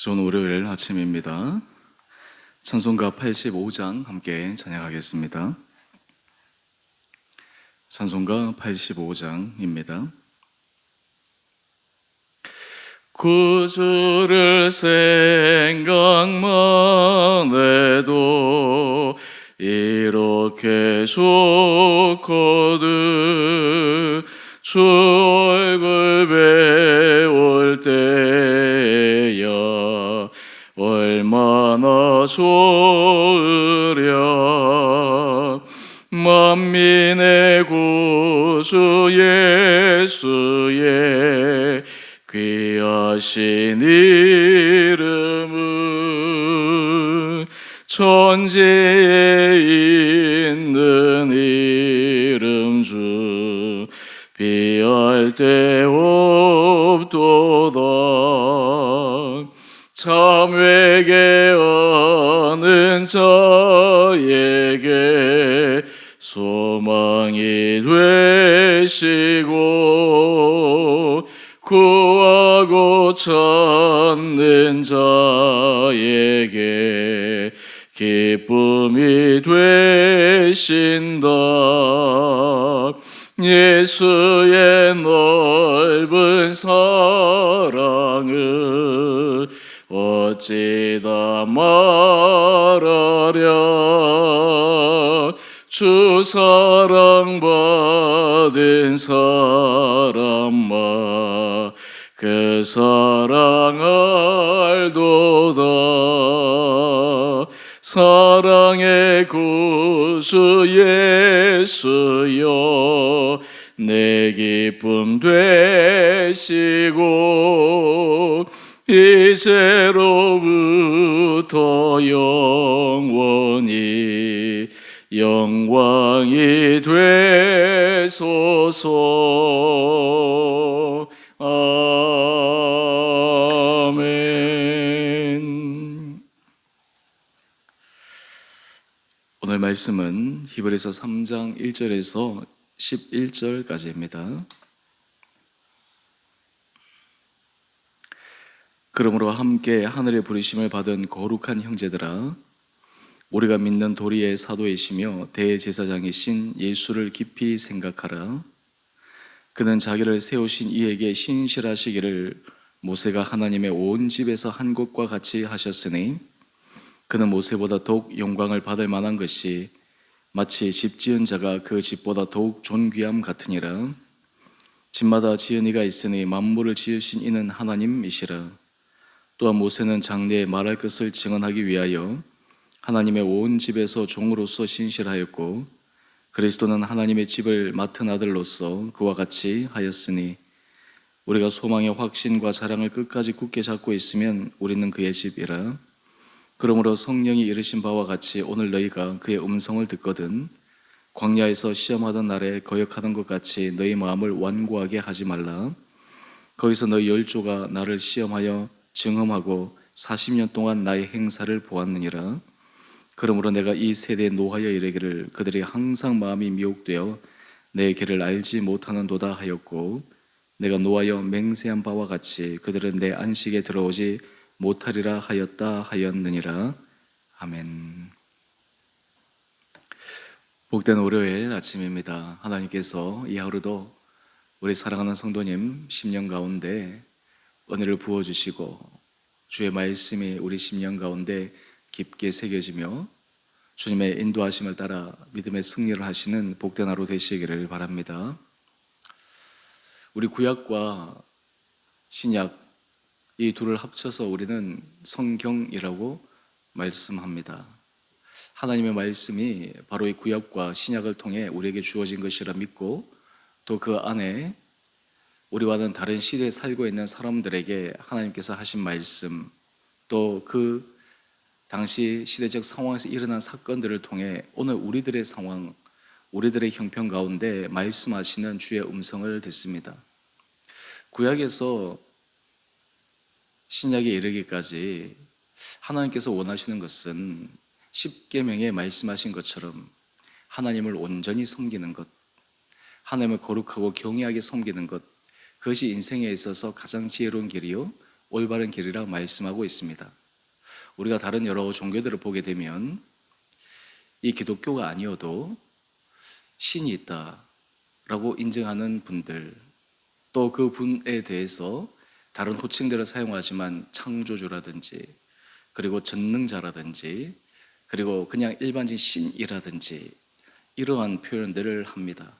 좋은 월요일 아침입니다. 찬송가 85장 함께 찬양하겠습니다. 찬송가 85장입니다. 구주를 생각만 해도 이렇게 좋거든. 주 얼굴 배울 때야 얼마나 좋으랴. 만민의 구주 예수의 귀하신 이름은 천지에 있는 이름 중 비할 데 없도다. 참 회개하는 자에게 소망이 되시고 구하고 찾는 자에게 기쁨이 되신다. 예수의 넓은 사랑을 어찌 다 말하랴. 주 사랑받은 사람아 그 사랑 알도다. 사랑의 구주 예수여 내 기쁨 되시고 이제로부터 영원히 영광이 되소서. 아멘. 오늘 말씀은 히브리서 3장 1절에서 11절까지입니다. 그러므로 함께 하늘의 부르심을 받은 거룩한 형제들아, 우리가 믿는 도리의 사도이시며 대제사장이신 예수를 깊이 생각하라. 그는 자기를 세우신 이에게 신실하시기를 모세가 하나님의 온 집에서 한 것과 같이 하셨으니 그는 모세보다 더욱 영광을 받을 만한 것이 마치 집 지은 자가 그 집보다 더욱 존귀함 같으니라. 집마다 지은 이가 있으니 만물을 지으신 이는 하나님이시라. 또한 모세는 장래에 말할 것을 증언하기 위하여 하나님의 온 집에서 종으로서 신실하였고 그리스도는 하나님의 집을 맡은 아들로서 그와 같이 하였으니 우리가 소망의 확신과 자랑을 끝까지 굳게 잡고 있으면 우리는 그의 집이라. 그러므로 성령이 이르신 바와 같이 오늘 너희가 그의 음성을 듣거든 광야에서 시험하던 날에 거역하던 것 같이 너희 마음을 완고하게 하지 말라. 거기서 너희 열조가 나를 시험하여 증험하고 40년 동안 나의 행사를 보았느니라. 그러므로 내가 이 세대에 노하여 이르기를 그들이 항상 마음이 미혹되어 내 길을 알지 못하는도다 하였고 내가 노하여 맹세한 바와 같이 그들은 내 안식에 들어오지 못하리라 하였다 하였느니라. 아멘. 복된 월요일 아침입니다. 하나님께서 이 하루도 우리 사랑하는 성도님 심령 가운데 은혜를 부어주시고 주의 말씀이 우리 심령 가운데 깊게 새겨지며 주님의 인도하심을 따라 믿음의 승리를 하시는 복된 하루 되시기를 바랍니다. 우리 구약과 신약 이 둘을 합쳐서 우리는 성경이라고 말씀합니다. 하나님의 말씀이 바로 이 구약과 신약을 통해 우리에게 주어진 것이라 믿고 또 그 안에 우리와는 다른 시대에 살고 있는 사람들에게 하나님께서 하신 말씀 또 그 당시 시대적 상황에서 일어난 사건들을 통해 오늘 우리들의 상황, 우리들의 형편 가운데 말씀하시는 주의 음성을 듣습니다. 구약에서 신약에 이르기까지 하나님께서 원하시는 것은 십계명에 말씀하신 것처럼 하나님을 온전히 섬기는 것, 하나님을 거룩하고 경외하게 섬기는 것, 그것이 인생에 있어서 가장 지혜로운 길이요 올바른 길이라 말씀하고 있습니다. 우리가 다른 여러 종교들을 보게 되면 이 기독교가 아니어도 신이 있다라고 인정하는 분들, 또 그 분에 대해서 다른 호칭들을 사용하지만 창조주라든지, 그리고 전능자라든지, 그리고 그냥 일반적인 신이라든지 이러한 표현들을 합니다.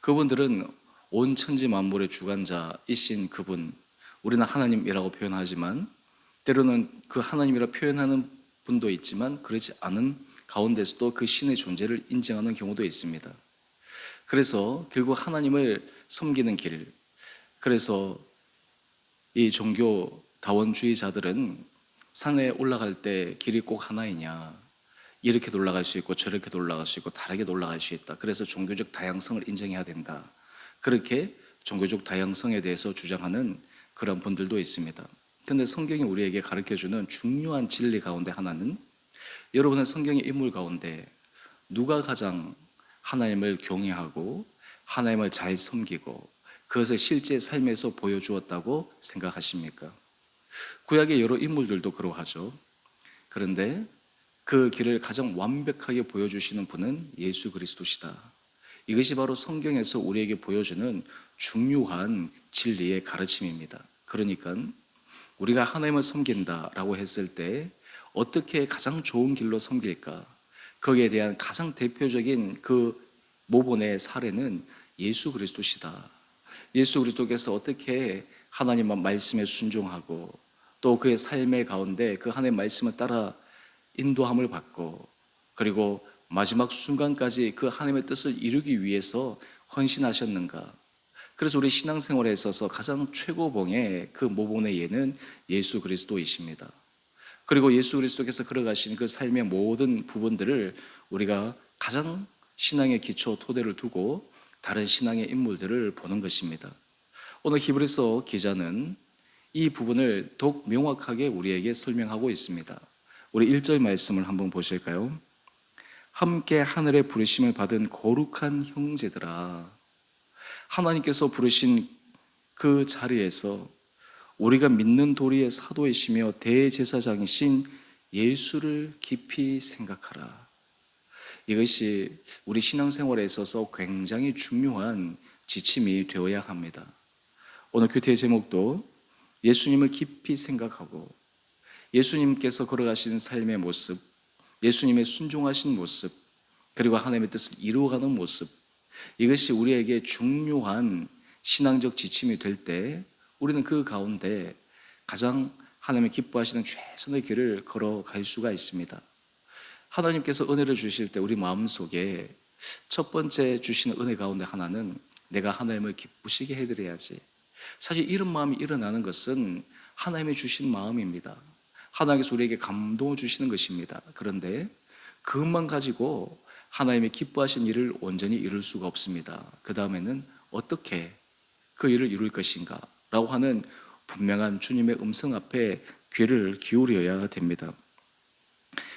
그분들은 온 천지 만물의 주관자이신 그분, 우리는 하나님이라고 표현하지만 때로는 그 하나님이라 표현하는 분도 있지만 그렇지 않은 가운데서도 그 신의 존재를 인정하는 경우도 있습니다. 그래서 결국 하나님을 섬기는 길, 그래서 이 종교 다원주의자들은 산에 올라갈 때 길이 꼭 하나이냐, 이렇게도 올라갈 수 있고 저렇게도 올라갈 수 있고 다르게도 올라갈 수 있다, 그래서 종교적 다양성을 인정해야 된다, 그렇게 종교적 다양성에 대해서 주장하는 그런 분들도 있습니다. 그런데 성경이 우리에게 가르쳐주는 중요한 진리 가운데 하나는, 여러분의 성경의 인물 가운데 누가 가장 하나님을 경외하고 하나님을 잘 섬기고 그것을 실제 삶에서 보여주었다고 생각하십니까? 구약의 여러 인물들도 그러하죠. 그런데 그 길을 가장 완벽하게 보여주시는 분은 예수 그리스도시다. 이것이 바로 성경에서 우리에게 보여주는 중요한 진리의 가르침입니다. 그러니까 우리가 하나님을 섬긴다라고 했을 때 어떻게 가장 좋은 길로 섬길까? 거기에 대한 가장 대표적인 그 모본의 사례는 예수 그리스도시다. 예수 그리스도께서 어떻게 하나님의 말씀에 순종하고 또 그의 삶의 가운데 그 하나님의 말씀을 따라 인도함을 받고, 그리고 마지막 순간까지 그 하나님의 뜻을 이루기 위해서 헌신하셨는가. 그래서 우리 신앙생활에 있어서 가장 최고봉의 그 모본의 예는 예수 그리스도이십니다. 그리고 예수 그리스도께서 걸어가신 그 삶의 모든 부분들을 우리가 가장 신앙의 기초 토대를 두고 다른 신앙의 인물들을 보는 것입니다. 오늘 히브리서 기자는 이 부분을 더욱 명확하게 우리에게 설명하고 있습니다. 우리 1절 말씀을 한번 보실까요? 함께 하늘의 부르심을 받은 거룩한 형제들아. 하나님께서 부르신 그 자리에서 우리가 믿는 도리의 사도이시며 대제사장이신 예수를 깊이 생각하라. 이것이 우리 신앙생활에 있어서 굉장히 중요한 지침이 되어야 합니다. 오늘 큐티의 제목도 예수님을 깊이 생각하고 예수님께서 걸어가신 삶의 모습, 예수님의 순종하신 모습, 그리고 하나님의 뜻을 이루어가는 모습, 이것이 우리에게 중요한 신앙적 지침이 될 때 우리는 그 가운데 가장 하나님의 기뻐하시는 최선의 길을 걸어갈 수가 있습니다. 하나님께서 은혜를 주실 때 우리 마음속에 첫 번째 주시는 은혜 가운데 하나는 내가 하나님을 기쁘시게 해드려야지. 사실 이런 마음이 일어나는 것은 하나님이 주신 마음입니다. 하나님께서 우리에게 감동을 주시는 것입니다. 그런데 그것만 가지고 하나님의 기뻐하신 일을 온전히 이룰 수가 없습니다. 그 다음에는 어떻게 그 일을 이룰 것인가 라고 하는 분명한 주님의 음성 앞에 귀를 기울여야 됩니다.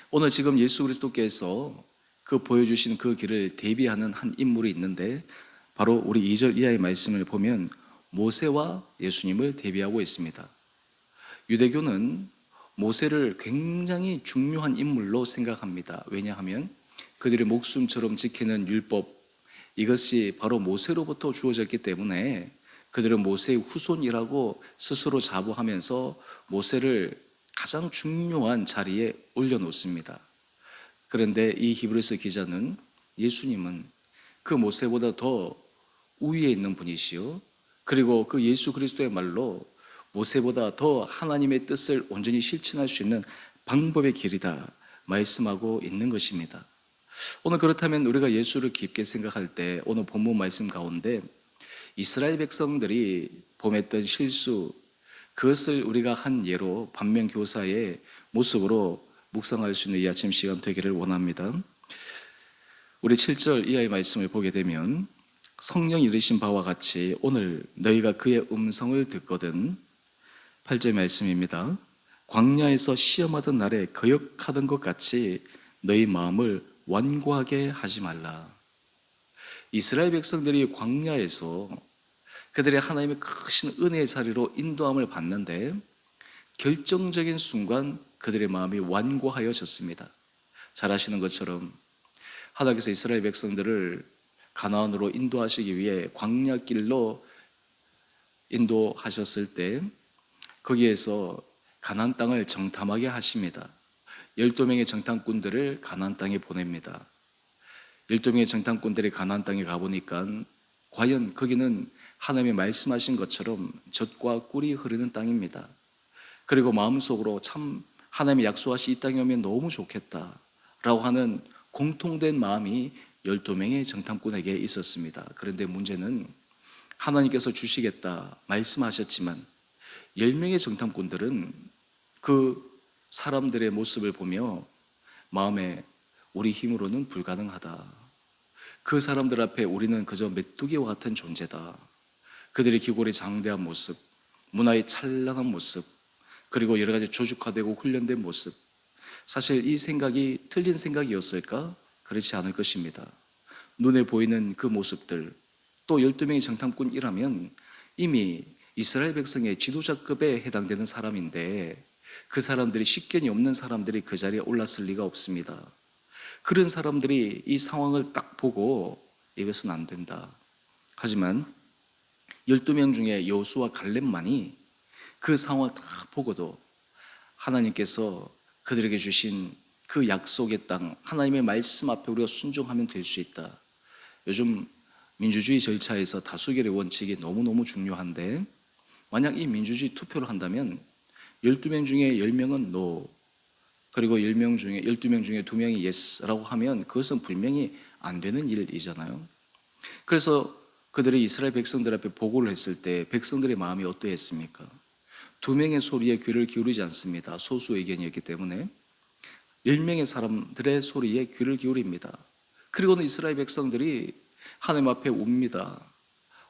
오늘 지금 예수 그리스도께서 그 보여주신 그 길을 대비하는 한 인물이 있는데, 바로 우리 2절 이하의 말씀을 보면 모세와 예수님을 대비하고 있습니다. 유대교는 모세를 굉장히 중요한 인물로 생각합니다. 왜냐하면 그들의 목숨처럼 지키는 율법, 이것이 바로 모세로부터 주어졌기 때문에 그들은 모세의 후손이라고 스스로 자부하면서 모세를 가장 중요한 자리에 올려놓습니다. 그런데 이 히브리서 기자는 예수님은 그 모세보다 더 우위에 있는 분이시요, 그리고 그 예수 그리스도의 말로 모세보다 더 하나님의 뜻을 온전히 실천할 수 있는 방법의 길이다 말씀하고 있는 것입니다. 오늘 그렇다면 우리가 예수를 깊게 생각할 때 오늘 본문 말씀 가운데 이스라엘 백성들이 범했던 실수, 그것을 우리가 한 예로 반면교사의 모습으로 묵상할 수 있는 이 아침 시간 되기를 원합니다. 우리 7절 이하의 말씀을 보게 되면 성령이 이르신 바와 같이 오늘 너희가 그의 음성을 듣거든, 8절 말씀입니다. 광야에서 시험하던 날에 거역하던 것 같이 너희 마음을 완고하게 하지 말라. 이스라엘 백성들이 광야에서 그들의 하나님의 크신 은혜의 자리로 인도함을 받는데 결정적인 순간 그들의 마음이 완고하여졌습니다. 잘 아시는 것처럼 하나님께서 이스라엘 백성들을 가나안으로 인도하시기 위해 광야길로 인도하셨을 때 거기에서 가나안 땅을 정탐하게 하십니다. 12명의 정탐꾼들을 가나안 땅에 보냅니다. 12명의 정탐꾼들이 가나안 땅에 가보니까 과연 거기는 하나님이 말씀하신 것처럼 젖과 꿀이 흐르는 땅입니다. 그리고 마음속으로 참 하나님이 약속하신 이 땅에 오면 너무 좋겠다라고 하는 공통된 마음이 12명의 정탐꾼에게 있었습니다. 그런데 문제는 하나님께서 주시겠다 말씀하셨지만 10명의 정탐꾼들은 그 사람들의 모습을 보며 마음에 우리 힘으로는 불가능하다. 그 사람들 앞에 우리는 그저 메뚜기와 같은 존재다. 그들의 기골의 장대한 모습, 문화의 찬란한 모습, 그리고 여러 가지 조직화되고 훈련된 모습, 사실 이 생각이 틀린 생각이었을까? 그렇지 않을 것입니다. 눈에 보이는 그 모습들, 또 12명의 정탐꾼이라면 이미 이스라엘 백성의 지도자급에 해당되는 사람인데 그 사람들이 식견이 없는 사람들이 그 자리에 올랐을 리가 없습니다. 그런 사람들이 이 상황을 딱 보고 이것은 안 된다. 하지만 12명 중에 여호수아 갈렙만이 그 상황을 딱 보고도 하나님께서 그들에게 주신 그 약속의 땅, 하나님의 말씀 앞에 우리가 순종하면 될 수 있다. 요즘 민주주의 절차에서 다수결의 원칙이 너무너무 중요한데 만약 이 민주주의 투표를 한다면 12명 중에 10명은 NO, 그리고 12명 중에 2명이 YES라고 하면 그것은 분명히 안 되는 일이잖아요. 그래서 그들이 이스라엘 백성들 앞에 보고를 했을 때 백성들의 마음이 어떠했습니까? 2명의 소리에 귀를 기울이지 않습니다. 소수 의견이었기 때문에 10명의 사람들의 소리에 귀를 기울입니다. 그리고는 이스라엘 백성들이 하나님 앞에 웁니다.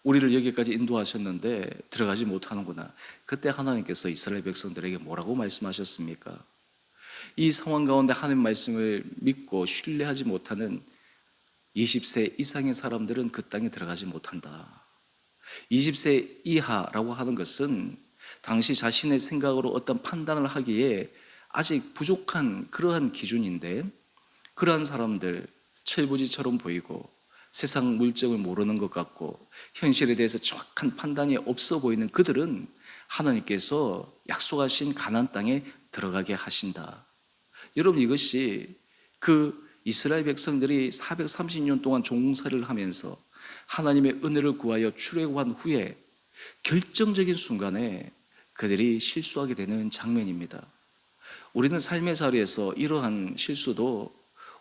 우리를 여기까지 인도하셨는데 들어가지 못하는구나. 그때 하나님께서 이스라엘 백성들에게 뭐라고 말씀하셨습니까? 이 상황 가운데 하나님 말씀을 믿고 신뢰하지 못하는 20세 이상의 사람들은 그 땅에 들어가지 못한다. 20세 이하라고 하는 것은 당시 자신의 생각으로 어떤 판단을 하기에 아직 부족한 그러한 기준인데 그러한 사람들, 철부지처럼 보이고 세상 물정을 모르는 것 같고 현실에 대해서 정확한 판단이 없어 보이는 그들은 하나님께서 약속하신 가나안 땅에 들어가게 하신다. 여러분, 이것이 그 이스라엘 백성들이 430년 동안 종살이를 하면서 하나님의 은혜를 구하여 출애굽한 후에 결정적인 순간에 그들이 실수하게 되는 장면입니다. 우리는 삶의 자리에서 이러한 실수도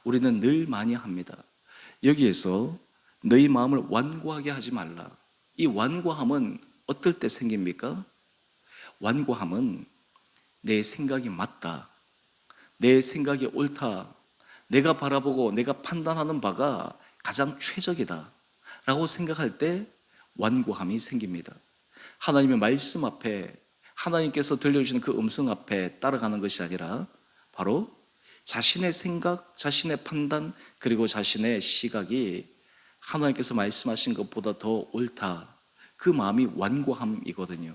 우리는 늘 많이 합니다. 여기에서 너희 마음을 완고하게 하지 말라. 이 완고함은 어떨 때 생깁니까? 완고함은 내 생각이 맞다, 내 생각이 옳다, 내가 바라보고 내가 판단하는 바가 가장 최적이다 라고 생각할 때 완고함이 생깁니다. 하나님의 말씀 앞에, 하나님께서 들려주시는 그 음성 앞에 따라가는 것이 아니라 바로 자신의 생각, 자신의 판단, 그리고 자신의 시각이 하나님께서 말씀하신 것보다 더 옳다, 그 마음이 완고함이거든요.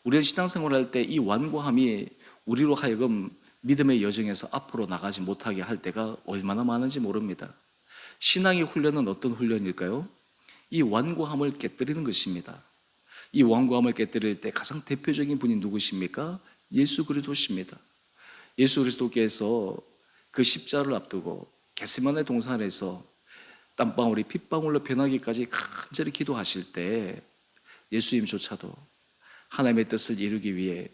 우리는 신앙생활을 할 때 이 완고함이 우리로 하여금 믿음의 여정에서 앞으로 나가지 못하게 할 때가 얼마나 많은지 모릅니다. 신앙의 훈련은 어떤 훈련일까요? 이 완고함을 깨뜨리는 것입니다. 이 완고함을 깨뜨릴 때 가장 대표적인 분이 누구십니까? 예수 그리스도십니다. 예수 그리스도께서 그 십자가를 앞두고 겟세마네 동산에서 땀방울이 핏방울로 변하기까지 간절히 기도하실 때 예수님조차도 하나님의 뜻을 이루기 위해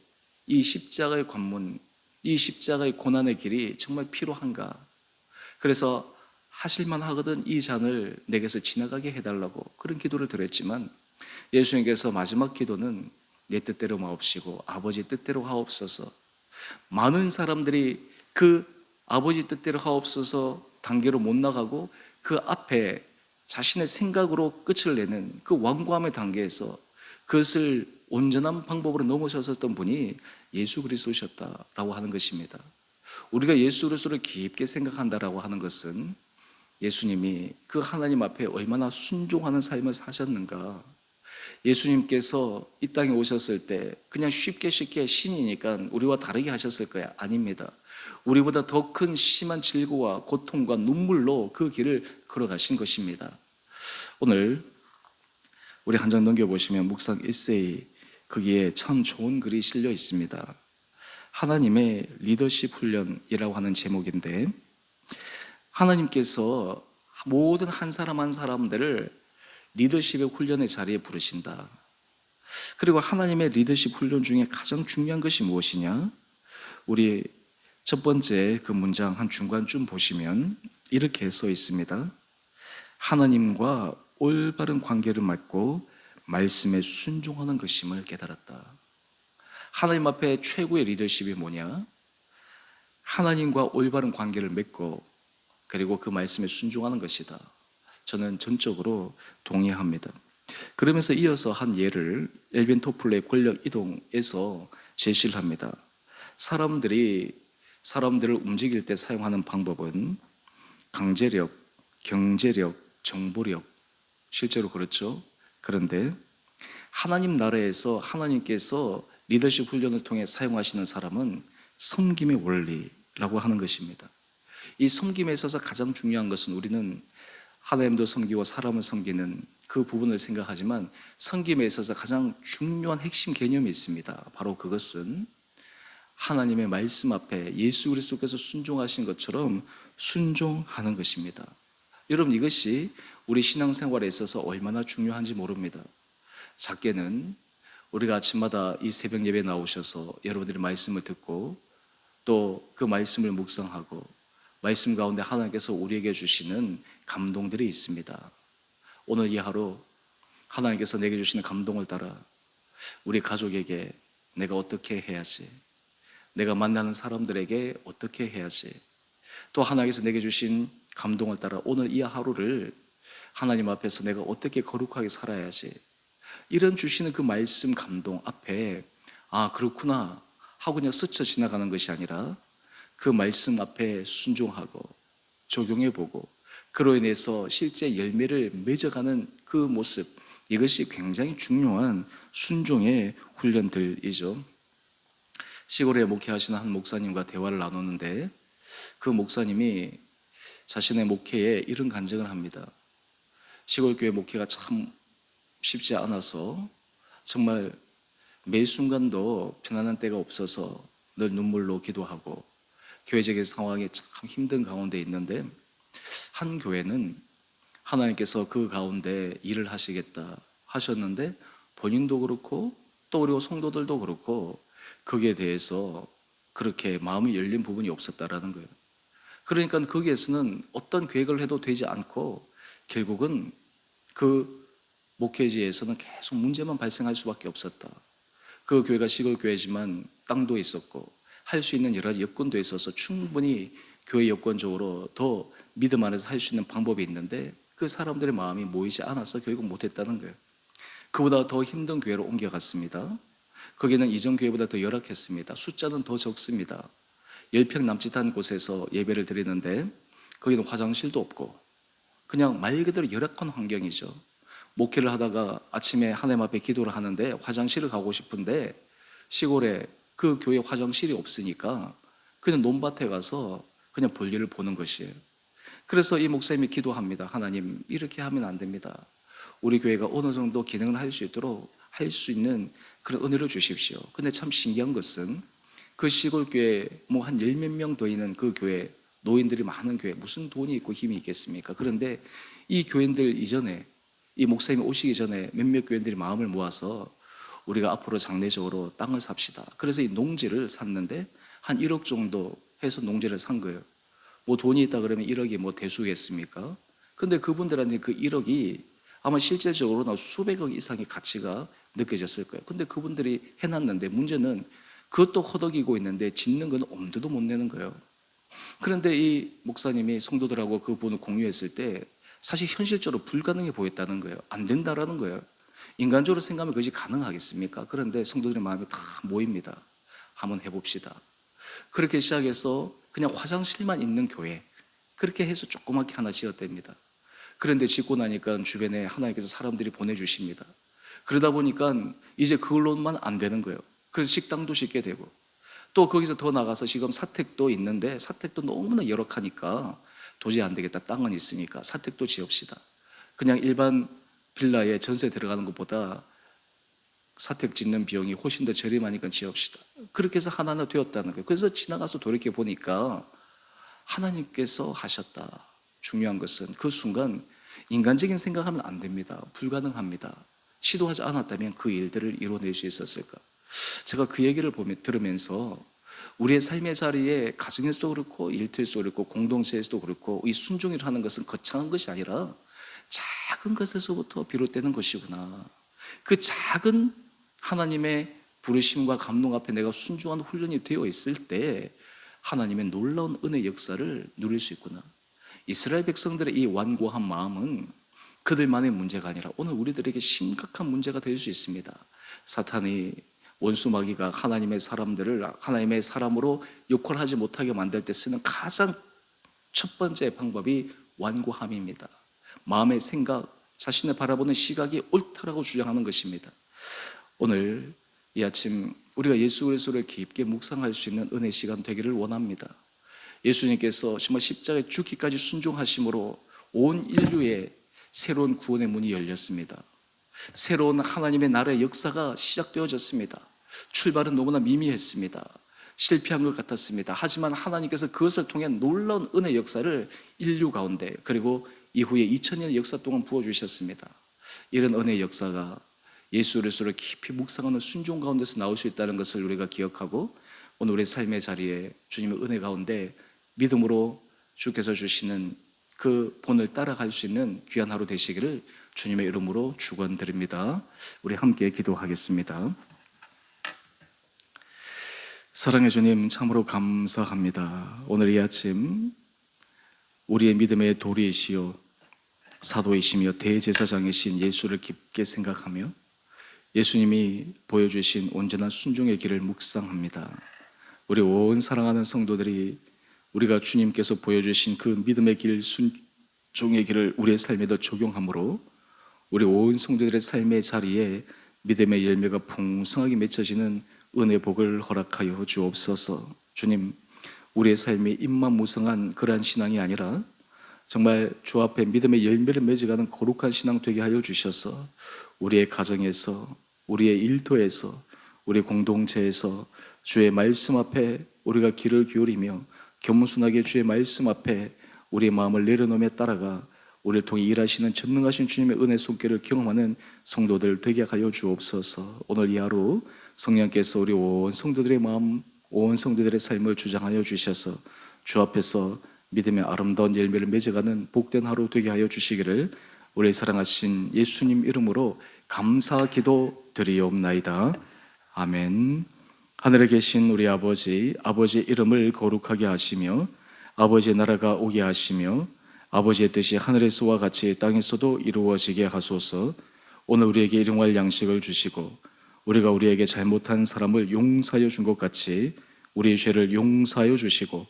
이 십자가의 관문, 이 십자가의 고난의 길이 정말 필요한가? 그래서 하실만 하거든 이 잔을 내게서 지나가게 해달라고 그런 기도를 드렸지만 예수님께서 마지막 기도는 내 뜻대로 마옵시고 아버지 뜻대로 하옵소서. 많은 사람들이 그 아버지 뜻대로 하옵소서 단계로 못 나가고 그 앞에 자신의 생각으로 끝을 내는 그 완고함의 단계에서 그것을 온전한 방법으로 넘어섰던 분이 예수 그리스도셨다라고 하는 것입니다. 우리가 예수 그리스도를 깊게 생각한다라고 하는 것은 예수님이 그 하나님 앞에 얼마나 순종하는 삶을 사셨는가, 예수님께서 이 땅에 오셨을 때 그냥 쉽게 신이니까 우리와 다르게 하셨을 거야? 아닙니다. 우리보다 더 큰 심한 질고와 고통과 눈물로 그 길을 걸어가신 것입니다. 오늘 우리 한 장 넘겨보시면 묵상 1세기 거기에 참 좋은 글이 실려 있습니다. 하나님의 리더십 훈련이라고 하는 제목인데, 하나님께서 모든 한 사람 한 사람들을 리더십의 훈련의 자리에 부르신다. 그리고 하나님의 리더십 훈련 중에 가장 중요한 것이 무엇이냐? 우리 첫 번째 그 문장 한 중간쯤 보시면 이렇게 써 있습니다. 하나님과 올바른 관계를 맺고 말씀에 순종하는 것임을 깨달았다. 하나님 앞에 최고의 리더십이 뭐냐? 하나님과 올바른 관계를 맺고 그리고 그 말씀에 순종하는 것이다. 저는 전적으로 동의합니다. 그러면서 이어서 한 예를 엘빈 토플러의 권력 이동에서 제시를 합니다. 사람들을 움직일 때 사용하는 방법은 강제력, 경제력, 정보력, 실제로 그렇죠. 그런데 하나님 나라에서 하나님께서 리더십 훈련을 통해 사용하시는 사람은 섬김의 원리라고 하는 것입니다. 이 섬김에 있어서 가장 중요한 것은 우리는 하나님도 섬기고 사람을 섬기는 그 부분을 생각하지만 섬김에 있어서 가장 중요한 핵심 개념이 있습니다. 바로 그것은 하나님의 말씀 앞에 예수 그리스도께서 순종하신 것처럼 순종하는 것입니다. 여러분, 이것이 우리 신앙생활에 있어서 얼마나 중요한지 모릅니다. 작게는 우리가 아침마다 이 새벽 예배에 나오셔서 여러분들이 말씀을 듣고 또 그 말씀을 묵상하고 말씀 가운데 하나님께서 우리에게 주시는 감동들이 있습니다. 오늘 이 하루 하나님께서 내게 주시는 감동을 따라 우리 가족에게 내가 어떻게 해야지, 내가 만나는 사람들에게 어떻게 해야지, 또 하나님께서 내게 주신 감동을 따라 오늘 이 하루를 하나님 앞에서 내가 어떻게 거룩하게 살아야지, 이런 주시는 그 말씀 감동 앞에 아 그렇구나 하고 그냥 스쳐 지나가는 것이 아니라 그 말씀 앞에 순종하고 적용해보고 그로 인해서 실제 열매를 맺어가는 그 모습, 이것이 굉장히 중요한 순종의 훈련들이죠. 시골에 목회하시는 한 목사님과 대화를 나누는데 그 목사님이 자신의 목회에 이런 간증을 합니다. 시골교회 목회가 참 쉽지 않아서 정말 매 순간도 편안한 때가 없어서 늘 눈물로 기도하고 교회적인 상황이 참 힘든 가운데 있는데 한 교회는 하나님께서 그 가운데 일을 하시겠다 하셨는데 본인도 그렇고 또 그리고 성도들도 그렇고 거기에 대해서 그렇게 마음이 열린 부분이 없었다라는 거예요. 그러니까 거기에서는 어떤 계획을 해도 되지 않고 결국은 그 목회지에서는 계속 문제만 발생할 수밖에 없었다. 그 교회가 시골 교회지만 땅도 있었고 할 수 있는 여러 가지 여건도 있어서 충분히 교회 여건적으로 더 믿음 안에서 할 수 있는 방법이 있는데 그 사람들의 마음이 모이지 않아서 결국 못했다는 거예요. 그보다 더 힘든 교회로 옮겨갔습니다. 거기는 이전 교회보다 더 열악했습니다. 숫자는 더 적습니다. 10평 남짓한 곳에서 예배를 드리는데 거기는 화장실도 없고 그냥 말 그대로 열악한 환경이죠. 목회를 하다가 아침에 하나님 앞에 기도를 하는데 화장실을 가고 싶은데 시골에 그 교회 화장실이 없으니까 그냥 논밭에 가서 그냥 볼일을 보는 것이에요. 그래서 이 목사님이 기도합니다. 하나님, 이렇게 하면 안 됩니다. 우리 교회가 어느 정도 기능을 할 수 있도록 할 수 있는 그런 은혜를 주십시오. 근데 참 신기한 것은 그 시골 교회 뭐 한 열 몇 명 더 있는 그 교회, 노인들이 많은 교회, 무슨 돈이 있고 힘이 있겠습니까? 그런데 이 교인들 이전에 이 목사님이 오시기 전에 몇몇 교인들이 마음을 모아서 우리가 앞으로 장래적으로 땅을 삽시다. 그래서 이 농지를 샀는데 한 1억 정도 해서 농지를 산 거예요. 뭐 돈이 있다 그러면 1억이 뭐 대수겠습니까? 근데 그분들한테 그 1억이 아마 실질적으로 수백억 이상의 가치가 느껴졌을 거예요. 근데 그분들이 해놨는데 문제는 그것도 허덕이고 있는데 짓는 건 엄두도 못 내는 거예요. 그런데 이 목사님이 성도들하고 그 부분을 공유했을 때 사실 현실적으로 불가능해 보였다는 거예요. 안 된다라는 거예요. 인간적으로 생각하면 그것이 가능하겠습니까? 그런데 성도들의 마음이 다 모입니다. 한번 해봅시다. 그렇게 시작해서 그냥 화장실만 있는 교회, 그렇게 해서 조그맣게 하나 지었답니다. 그런데 짓고 나니까 주변에 하나님께서 사람들이 보내주십니다. 그러다 보니까 이제 그걸로만 안 되는 거예요. 그래서 식당도 짓게 되고, 또 거기서 더 나가서 지금 사택도 있는데 사택도 너무나 열악하니까 도저히 안 되겠다. 땅은 있으니까 사택도 지읍시다. 그냥 일반 빌라에 전세 들어가는 것보다 사택 짓는 비용이 훨씬 더 저렴하니까 지읍시다. 그렇게 해서 하나는 되었다는 거예요. 그래서 지나가서 돌이켜 보니까 하나님께서 하셨다. 중요한 것은 그 순간 인간적인 생각하면 안 됩니다. 불가능합니다. 시도하지 않았다면 그 일들을 이뤄낼 수 있었을까? 제가 그 얘기를 들으면서 우리의 삶의 자리에 가정에서도 그렇고 일터에서도 그렇고 공동체에서도 그렇고 이 순종이라는 하는 것은 거창한 것이 아니라 작은 것에서부터 비롯되는 것이구나. 그 작은 하나님의 부르심과 감동 앞에 내가 순종한 훈련이 되어 있을 때 하나님의 놀라운 은혜 역사를 누릴 수 있구나. 이스라엘 백성들의 이 완고한 마음은 그들만의 문제가 아니라 오늘 우리들에게 심각한 문제가 될 수 있습니다. 사탄이 원수 마귀가 하나님의 사람들을 하나님의 사람으로 역할하지 못하게 만들 때 쓰는 가장 첫 번째 방법이 완고함입니다. 마음의 생각, 자신을 바라보는 시각이 옳다라고 주장하는 것입니다. 오늘 이 아침 우리가 예수 그리스도를 깊게 묵상할 수 있는 은혜 시간 되기를 원합니다. 예수님께서 정말 십자가에 죽기까지 순종하심으로 온 인류의 새로운 구원의 문이 열렸습니다. 새로운 하나님의 나라의 역사가 시작되어졌습니다. 출발은 너무나 미미했습니다. 실패한 것 같았습니다. 하지만 하나님께서 그것을 통해 놀라운 은혜 역사를 인류 가운데 그리고 이후에 2000년의 역사 동안 부어주셨습니다. 이런 은혜 역사가 예수 그리스도를 깊이 묵상하는 순종 가운데서 나올 수 있다는 것을 우리가 기억하고 오늘 우리 삶의 자리에 주님의 은혜 가운데 믿음으로 주께서 주시는 그 본을 따라갈 수 있는 귀한 하루 되시기를 주님의 이름으로 축원드립니다. 우리 함께 기도하겠습니다. 사랑의 주님, 참으로 감사합니다. 오늘 이 아침 우리의 믿음의 도리이시요 사도이시며 대제사장이신 예수를 깊게 생각하며 예수님이 보여주신 온전한 순종의 길을 묵상합니다. 우리 온 사랑하는 성도들이 우리가 주님께서 보여주신 그 믿음의 길, 순종의 길을 우리의 삶에도 적용함으로 우리 온 성도들의 삶의 자리에 믿음의 열매가 풍성하게 맺혀지는 은혜 복을 허락하여 주옵소서. 주님, 우리의 삶이 입만무성한 그러한 신앙이 아니라 정말 주 앞에 믿음의 열매를 맺어가는 거룩한 신앙 되게 하여 주셔서 우리의 가정에서, 우리의 일터에서, 우리 공동체에서 주의 말씀 앞에 우리가 귀를 기울이며 겸손하게 주의 말씀 앞에 우리의 마음을 내려놓으며 따라가 우리를 통해 일하시는 전능하신 주님의 은혜 손길을 경험하는 성도들 되게 하여 주옵소서. 오늘 이 하루 성령께서 우리 온 성도들의 마음, 온 성도들의 삶을 주장하여 주셔서 주 앞에서 믿음의 아름다운 열매를 맺어가는 복된 하루 되게 하여 주시기를 우리 사랑하신 예수님 이름으로 감사 기도 드리옵나이다. 아멘. 하늘에 계신 우리 아버지, 아버지의 이름을 거룩하게 하시며 아버지의 나라가 오게 하시며 아버지의 뜻이 하늘에서와 같이 땅에서도 이루어지게 하소서. 오늘 우리에게 일용할 양식을 주시고 우리가 우리에게 잘못한 사람을 용서하여 준 것 같이 우리의 죄를 용서하여 주시고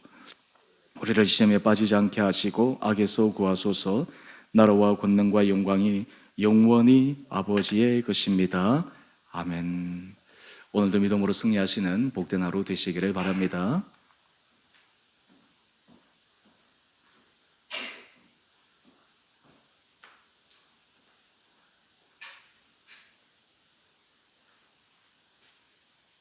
우리를 시험에 빠지지 않게 하시고 악에서 구하소서. 나라와 권능과 영광이 영원히 아버지의 것입니다. 아멘. 오늘도 믿음으로 승리하시는 복된 하루 되시기를 바랍니다.